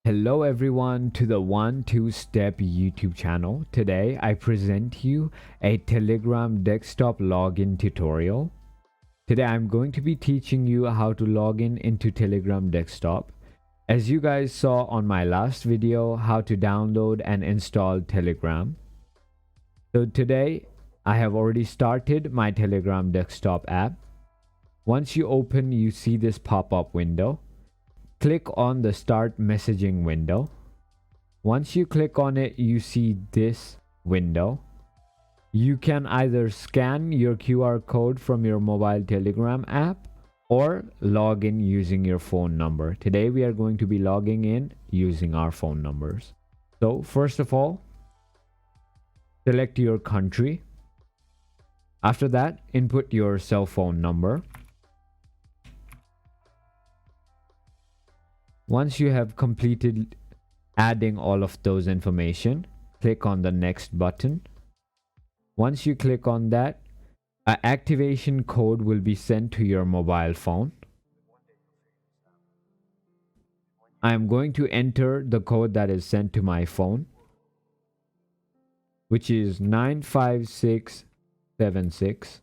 Hello everyone to the 1-2-Step YouTube channel. Today I present you a Telegram desktop login tutorial. Today I'm going to be teaching you how to log in into Telegram desktop. As you guys saw on my last video, how to download and install Telegram. So today I have already started my Telegram desktop app. Once you open, you see this pop-up window. Click on the start messaging window. Once you click on it, you see this window. You can either scan your QR code from your mobile Telegram app or log in using your phone number. Today we are going to be logging in using our phone numbers. So first of all, select your country. After that, input your cell phone number. Once you have completed adding all of those information, click on the next button. Once you click on that, an activation code will be sent to your mobile phone. I am going to enter the code that is sent to my phone, which is 95676.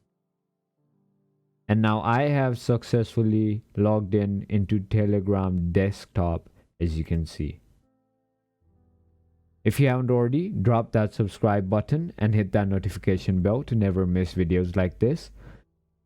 And now I have successfully logged in into Telegram desktop, as you can see. If you haven't already, drop that subscribe button and hit that notification bell to never miss videos like this.